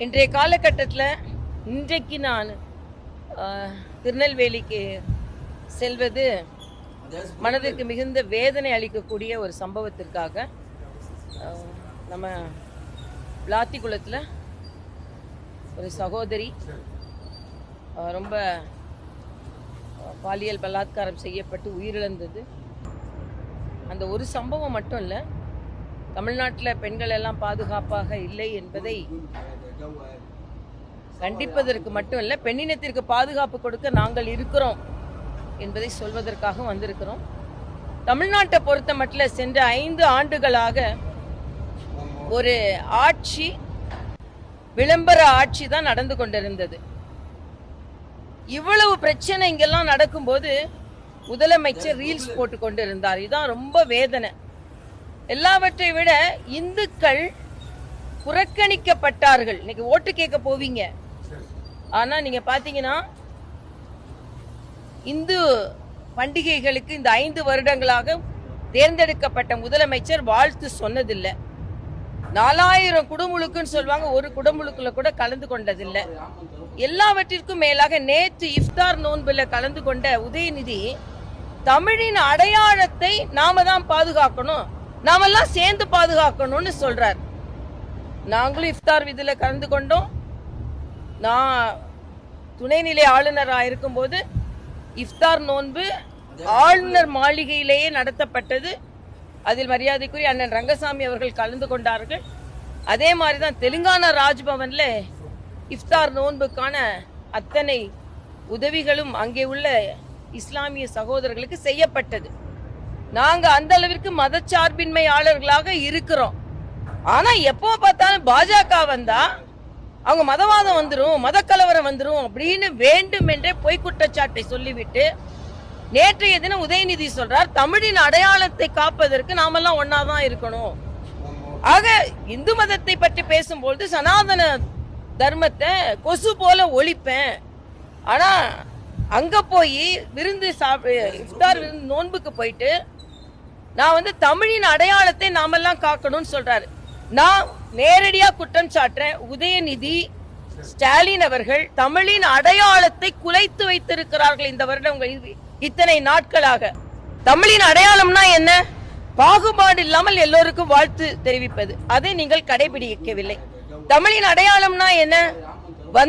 இன்றைய காலகட்டத்தில் இன்றைக்கு நான் திருநெல்வேலிக்கு செல்வது மனதிற்கு மிகுந்த வேதனை அளிக்கக்கூடிய ஒரு சம்பவத்திற்காக. நம்ம விளாத்திக்குளத்தில் ஒரு சகோதரி ரொம்ப பாலியல் பலாத்காரம் செய்யப்பட்டு உயிரிழந்தது. அந்த ஒரு சம்பவம் மட்டும் இல்லை, தமிழ்நாட்டில் பெண்கள் எல்லாம் பாதுகாப்பாக இல்லை என்பதை கண்டிப்பதற்கு மட்டும் இல்லை, பெண்ணினத்திற்கு பாதுகாப்பு கொடுக்க நாங்கள் இருக்கிறோம் என்பதை சொல்வதற்காக வந்திருக்கிறோம். தமிழ்நாட்டை பொறுத்த மட்டும் சென்ற 5 ஆண்டுகளாக ஒரு ஆட்சி, விளம்பர ஆட்சி தான் நடந்து கொண்டிருந்தது. இவ்வளவு பிரச்சனை இங்கெல்லாம் நடக்கும்போது முதலமைச்சர் ரீல்ஸ் போட்டு கொண்டு இருந்தார். இதுதான் ரொம்ப வேதனை. எல்லாவற்றை விட இந்துக்கள் புறக்கணிக்கப்பட்டார்கள். இன்னைக்கு ஓட்டு கேட்க போவீங்க, ஆனா நீங்க பாத்தீங்கன்னா இந்து பண்டிகைகளுக்கு இந்த 5 வருடங்களாக தேர்ந்தெடுக்கப்பட்ட முதலமைச்சர் வாழ்த்து சொன்னதில்லை. 4000 குடமுழுக்குன்னு சொல்லுவாங்க, ஒரு குடமுழுக்குல கூட கலந்து கொண்டதில்லை. எல்லாவற்றிற்கும் மேலாக நேற்று இஃப்தார் நோன்புல கலந்து கொண்ட உதயநிதி தமிழின் அடையாளத்தை நாம தான் பாதுகாக்கணும், நாமெல்லாம் சேர்ந்து பாதுகாக்கணும்னு சொல்றார். நாங்களும் இஃப்தார் விதியில கலந்து கொண்டோம். நான் துணைநிலை ஆளுநராக இருக்கும்போது இஃப்தார் நோன்பு ஆளுநர் மாளிகையிலேயே நடத்தப்பட்டது. அதில் மரியாதைக்குரிய அண்ணன் ரங்கசாமி அவர்கள் கலந்து கொண்டார்கள். அதே மாதிரி தான் தெலுங்கானா ராஜ்பவன்ல இஃப்தார் நோன்புக்கான அத்தனை உதவிகளும் அங்கே உள்ள இஸ்லாமிய சகோதரர்களுக்கு செய்யப்பட்டது. நாங்க அந்த அளவிற்கு மதச்சார்பின்மையாளர்களாக இருக்கிறோம். ஆனா எப்போ பார்த்தாலும் பாஜக வந்தா அவங்க மதவாதம் வந்துரும், மதக்கலவரம் வந்துரும் அப்படின்னு வேண்டும் என்றே பொய் குற்றச்சாட்டை சொல்லிவிட்டு நேற்றைய தினம் உதயநிதி சொல்றார் தமிழின் அடையாளத்தை காப்பதற்கு நாமெல்லாம் ஒன்னாதான் இருக்கணும். ஆக இந்து மதத்தை பற்றி பேசும்போது சனாதன தர்மத்தை கொசு போல ஒழிப்பேன், ஆனா அங்க போய் விருந்து இஃப்தார் விருந்து நோன்புக்கு போயிட்டு நான் தமிழின் அடையாளத்தை நாமெல்லாம் காக்கணும்னு சொல்றாரு. நான் நேரடியா குற்றம் சாட்டுறேன், உதயநிதி ஸ்டாலின் அவர்கள் தமிழின் அடையாளத்தை குலைத்து வைத்திருக்கிறார்கள் இந்த வருடம், இத்தனை நாட்களாக. தமிழின் அடையாளம்னா என்ன? பாகுபாடு இல்லாமல் எல்லோருக்கும் வாழ்த்து தெரிவிப்பது. அதை நீங்கள் கடைபிடிக்கவில்லை. தமிழின் அடையாளம்னா என்ன?